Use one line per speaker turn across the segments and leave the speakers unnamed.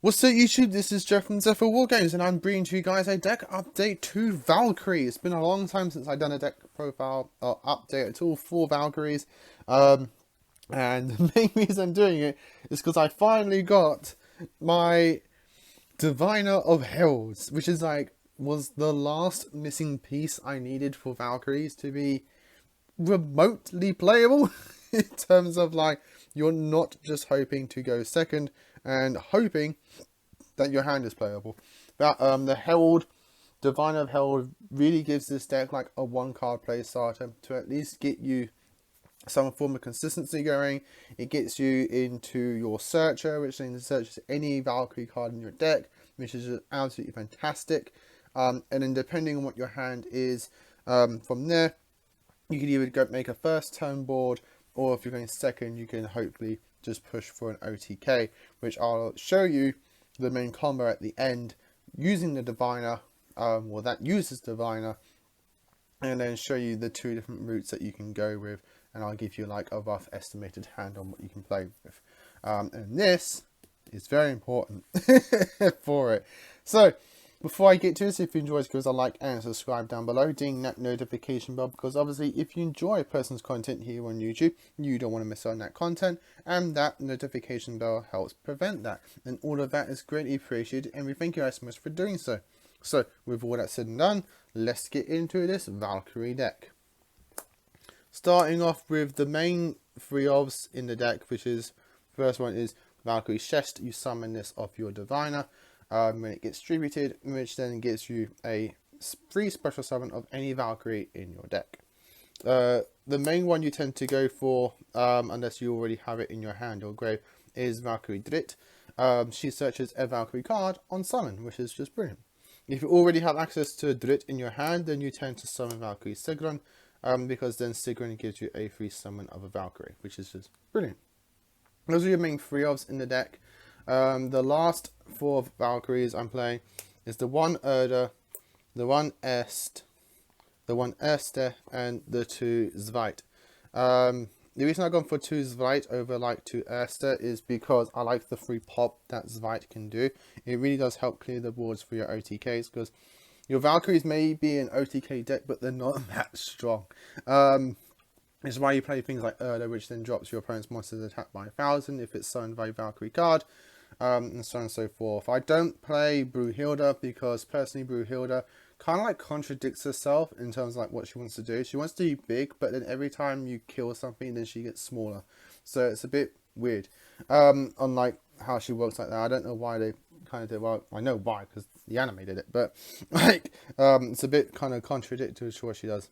What's up YouTube, this is Jeff from Zephyr Wargames and I'm bringing to you guys a deck update to Valkyrie. It's been a long time since I've done a deck profile or update at all for Valkyries. And the main reason I'm doing it is because I finally got my Diviner of Hells, which is was the last missing piece I needed for Valkyries to be remotely playable. In terms of you're not just hoping to go second and hoping that your hand is playable. That the Herald, Diviner of Herald, really gives this deck a one card play starter to at least get you some form of consistency going. It gets you into your searcher, which then searches any Valkyrie card in your deck, which is just absolutely fantastic. And then depending on what your hand is, from there you can either go make a first turn board, or if you're going second, you can hopefully just push for an OTK, which I'll show you the main combo at the end using the Diviner, that uses Diviner, and then show you the two different routes that you can go with, and I'll give you a rough estimated hand on what you can play with. And this is very important for it. So before I get to this, if you enjoy, give us a like and subscribe down below, ding that notification bell, because obviously if you enjoy a person's content here on YouTube, you don't want to miss out on that content, and that notification bell helps prevent that, and all of that is greatly appreciated, and we thank you guys so much for doing so. So with all that said and done, let's get into this Valkyrie deck. Starting off with the main three ofs in the deck, which is, first one is Valkyrie's Chest. You summon this off your Diviner when it gets distributed, which then gives you a free special summon of any Valkyrie in your deck. The main one you tend to go for, unless you already have it in your hand or grave, is Valkyrie Drit. She searches a Valkyrie card on summon, which is just brilliant. If you already have access to a Drit in your hand, then you tend to summon Valkyrie Sigrun, because then Sigrun gives you a free summon of a Valkyrie, which is just brilliant. Those are your main three ofs in the deck. The last four Valkyries I'm playing is the one Erda, the one Est, the one Erste, and the two Zweit. The reason I've gone for two Zweit over two Erste is because I like the free pop that Zweit can do. It really does help clear the boards for your OTKs, because your Valkyries may be an OTK deck, but they're not that strong. This is why you play things like Erda, which then drops your opponent's monsters attack by 1000 if it's summoned by a Valkyrie card, and so on and so forth. I don't play Brunhilde because personally Brunhilde kind of contradicts herself in terms of what she wants to do. She wants to be big, but then every time you kill something, then she gets smaller. So it's a bit weird on how she works like that. I don't know why they kind of did. Well, I know why, because the anime did it, but it's a bit kind of contradictory to what she does.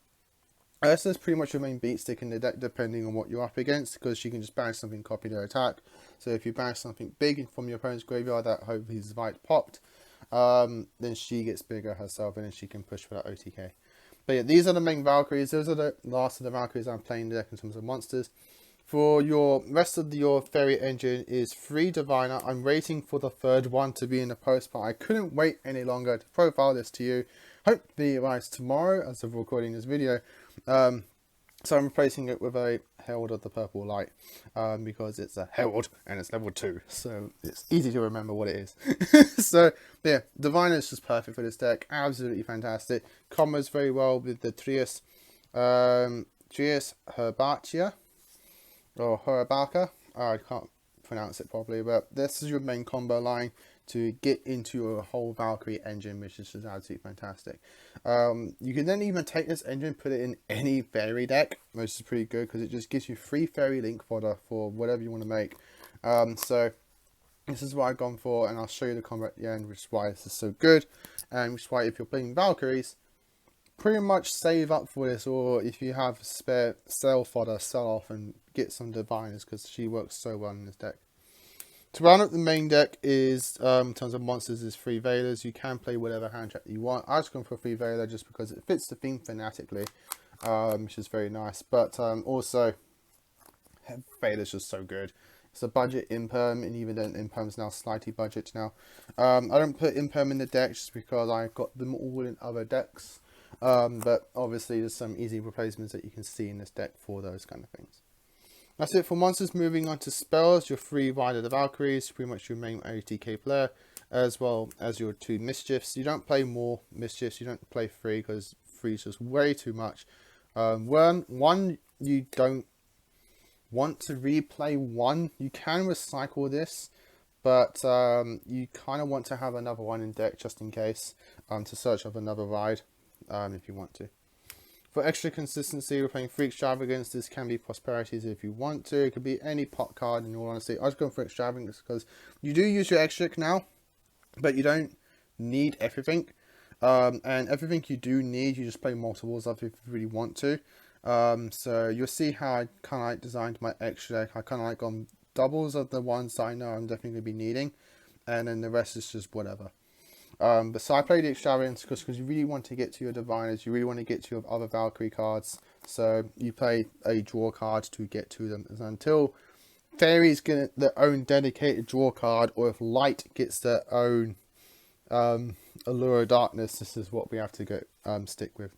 Ursa's pretty much your main beat stick in the deck, depending on what you're up against, because she can just banish something, copy their attack. So if you banish something big from your opponent's graveyard that hopefully Zweit popped, then she gets bigger herself, and then she can push for that OTK. But yeah, these are the main Valkyries. Those are the last of the Valkyries I'm playing in the deck in terms of monsters. For your rest of your fairy engine is 3 Diviner. I'm waiting for the third one to be in the post, but I couldn't wait any longer to profile this to you. Hopefully it arrives tomorrow as of recording this video. So I'm replacing it with a Herald of the Purple Light, because it's a Herald and it's level 2, so it's easy to remember what it is. So yeah, Diviner is just perfect for this deck, absolutely fantastic. Combos very well with the Trias Herbatia, or Herabaka, I can't pronounce it properly, but this is your main combo line to get into your whole Valkyrie engine, which is just absolutely fantastic. You can then even take this engine, put it in any fairy deck, which is pretty good because it just gives you free fairy link fodder for whatever you want to make. So this is what I've gone for, and I'll show you the combo at the end, which is why this is so good, and which is why if you're playing Valkyries, pretty much save up for this, or if you have spare sell fodder, sell off and get some Diviners, because she works so well in this deck. To round up the main deck is, in terms of monsters, is 3 Veilers. You can play whatever hand trap you want. I've just gone for a 3 Veiler just because it fits the theme fanatically, which is very nice. But also, Vader's just so good. It's a budget Imperm, and even then Imperm's now slightly budget now. I don't put Imperm in the deck just because I've got them all in other decks. But obviously there's some easy replacements that you can see in this deck for those kind of things. That's it for monsters. Moving on to spells, your 3 Rider the Valkyries, pretty much your main OTK player, as well as your 2 Mischiefs. You don't play more Mischiefs, you don't play 3 because 3 is just way too much. One, you don't want to replay 1, you can recycle this, but you kind of want to have another one in deck just in case, to search up another ride, if you want to. For extra consistency, we're playing 3 Extravagance. This can be Prosperities if you want to. It could be any pot card in all honesty. I was going for Extravagance because you do use your extra now, but you don't need everything. And everything you do need, you just play multiples of if you really want to. So you'll see how I kind of like designed my extra deck. I kind of like on doubles of the ones that I know I'm definitely going to be needing. And then the rest is just whatever. But so I played the Extravagance because you really want to get to your Diviners, you really want to get to your other Valkyrie cards, so you play a draw card to get to them. And until Fairies get their own dedicated draw card, or if Light gets their own Allure of Darkness, this is what we have to go stick with.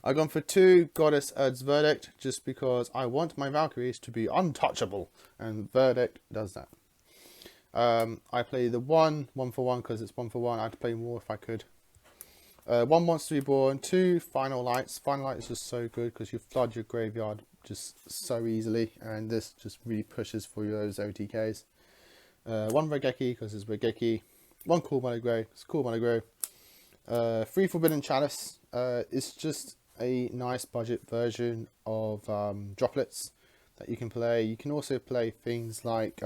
I've gone for 2 Goddess Erd's Verdict, just because I want my Valkyries to be untouchable, and Verdict does that. I play the 1 for 1 because it's 1 for 1. I'd play more if I could. 1 Monster Reborn, 2 Final Lights. Final Light is just so good because you flood your graveyard just so easily, and this just really pushes for those OTKs. 1 Regeki because it's Regeki. 1 Cool Mono Grey, it's Cool Mono Grey. 3 Forbidden Chalice. It's just a nice budget version of droplets that you can play. You can also play things like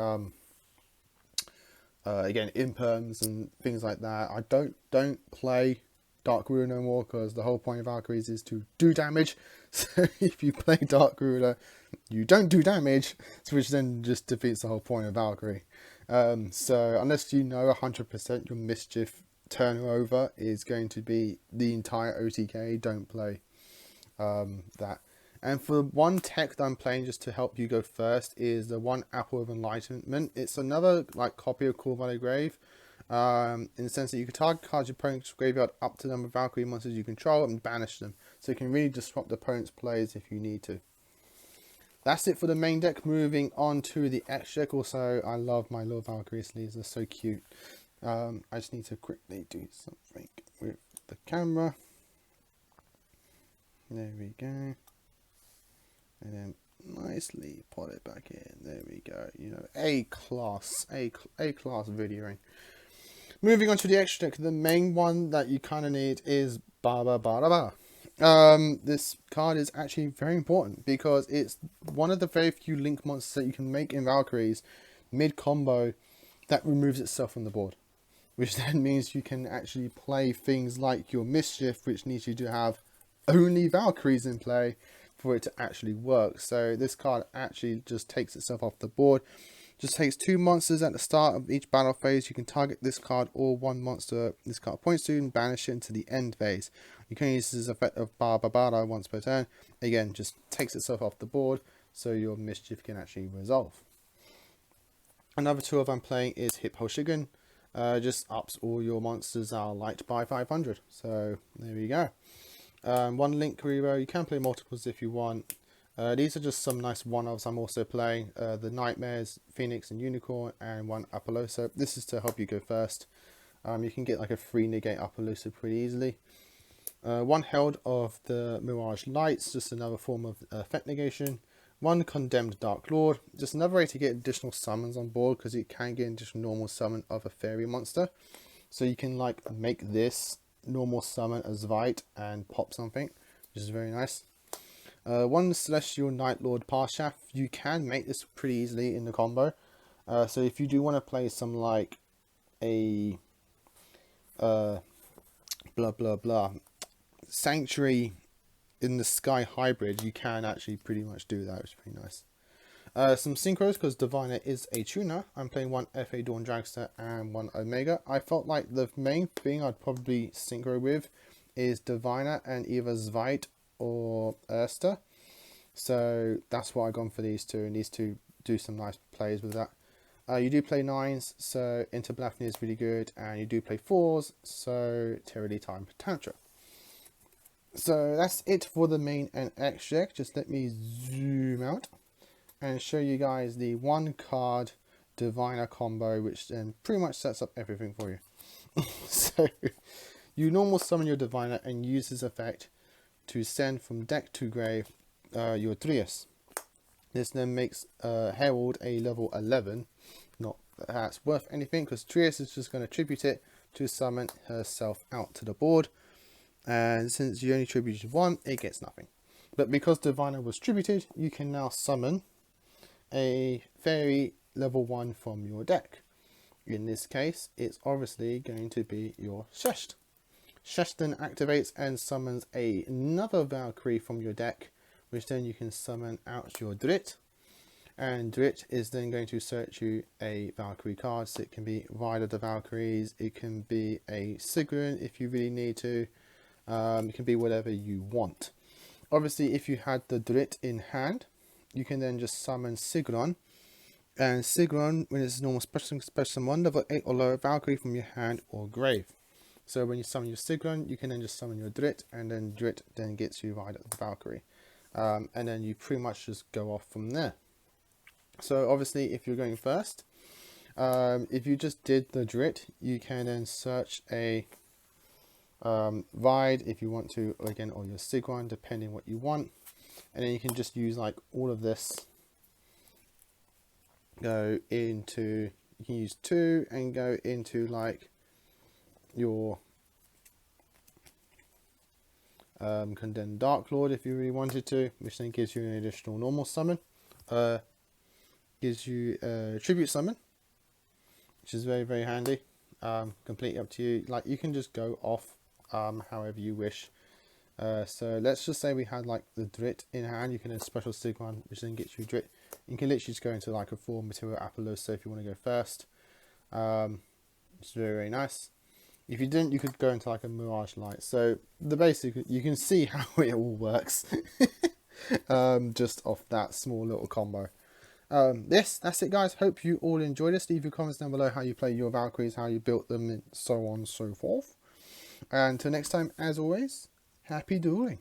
again, Imperms and things like that. I don't play Dark Ruler no more because the whole point of Valkyries is to do damage. So if you play Dark Ruler, you don't do damage, which then just defeats the whole point of Valkyrie. So unless you know 100% your Mischief turnover is going to be the entire OTK, don't play that. And for 1 tech that I'm playing just to help you go first is the 1 Apple of Enlightenment. It's another like copy of Cool Mono Grave, in the sense that you can target cards your opponent's graveyard up to the number of Valkyrie monsters you control and banish them. So you can really disrupt the opponent's plays if you need to. That's it for the main deck. Moving on to the extra deck. Also, I love my little Valkyrie sleeves. They're so cute. I just need to quickly do something with the camera. There we go. And then nicely put it back in. There we go. You know, A class videoing. Moving on to the extra deck. The main one that you kind of need is Ba. This card is actually very important because it's one of the very few link monsters that you can make in Valkyries mid combo that removes itself from the board, which then means you can actually play things like your Mischief, which needs you to have only Valkyries in play for it to actually work. So this card actually just takes itself off the board. Just takes 2 monsters at the start of each battle phase. You can target this card or 1 monster this card points to and banish it into the end phase. You can use this effect of Ba once per turn. Again, just takes itself off the board so your Mischief can actually resolve. Another 2 of I'm playing is Hippo Shigun. Just ups all your monsters that are light by 500. So there we go. 1 Link Hero. You can play multiples if you want. These are just some nice one-offs. I'm also playing the Nightmares, Phoenix and Unicorn, and 1 Apollousa. This is to help you go first. You can get like a 3 negate Apollousa pretty easily. 1 Held of the Mirage Lights, just another form of effect negation. 1 Condemned Dark Lord, just another way to get additional summons on board because you can get an additional normal summon of a fairy monster. So you can like make this normal summon as Zvite and pop something, which is very nice. 1 Celestial Night Lord Parshaft. You can make this pretty easily in the combo. So if you do want to play some like a Sanctuary in the Sky hybrid, you can actually pretty much do that, which is pretty nice. Some synchros because Diviner is a tuner. I'm playing 1 FA Dawn Dragster and 1 Omega. I felt like the main thing I'd probably synchro with is Diviner and either Zvite or Erster. So that's why I've gone for these two, and these two do some nice plays with that. You do play 9s, so Interblafny is really good, and you do play 4s, so Terrily Time Tantra. So that's it for the main and X deck. Just let me zoom out and show you guys the 1-card Diviner combo, which then pretty much sets up everything for you. So you normal summon your Diviner and use this effect to send from deck to grave your Trias. This then makes Herald a level 11. Not that that's worth anything, because Trias is just going to tribute it to summon herself out to the board. And since you only tributed 1, it gets nothing. But because Diviner was tributed, you can now summon a fairy level 1 from your deck. In this case, it's obviously going to be your Shesh. Shesh then activates and summons another Valkyrie from your deck, which then you can summon out your Drit. And Drit is then going to search you a Valkyrie card. So it can be Rider the Valkyries, it can be a Sigrun if you really need to. It can be whatever you want. Obviously, if you had the Drit in hand, you can then just summon Sigrun. And Sigrun, when it's normal special summon, level 8 or lower Valkyrie from your hand or grave. So when you summon your Sigrun, you can then just summon your Drit, and then Drit then gets you Rider the Valkyrie. And then you pretty much just go off from there. So obviously, if you're going first, if you just did the Drit, you can then search a Ride if you want to, again, or your Sigrun, depending what you want. And then you can just use like all of this, go into, you can use 2 and go into like your Condemned Dark Lord if you really wanted to, which then gives you an additional normal summon. Gives you a tribute summon, which is very, very handy. Completely up to you. Like, you can just go off however you wish. So let's just say we had like the Drit in hand. You can then special Sigrun, which then gets you Drit. You can literally just go into like a 4 material Apollos, so if you want to go first. It's very, very nice. If you didn't, you could go into like a Mirage Light. So the basic, you can see how it all works. Just off that small little combo. Yes, that's it, guys. Hope you all enjoyed this. Leave your comments down below how you play your Valkyries, how you built them, and so on and so forth. And until next time, as always, happy dueling.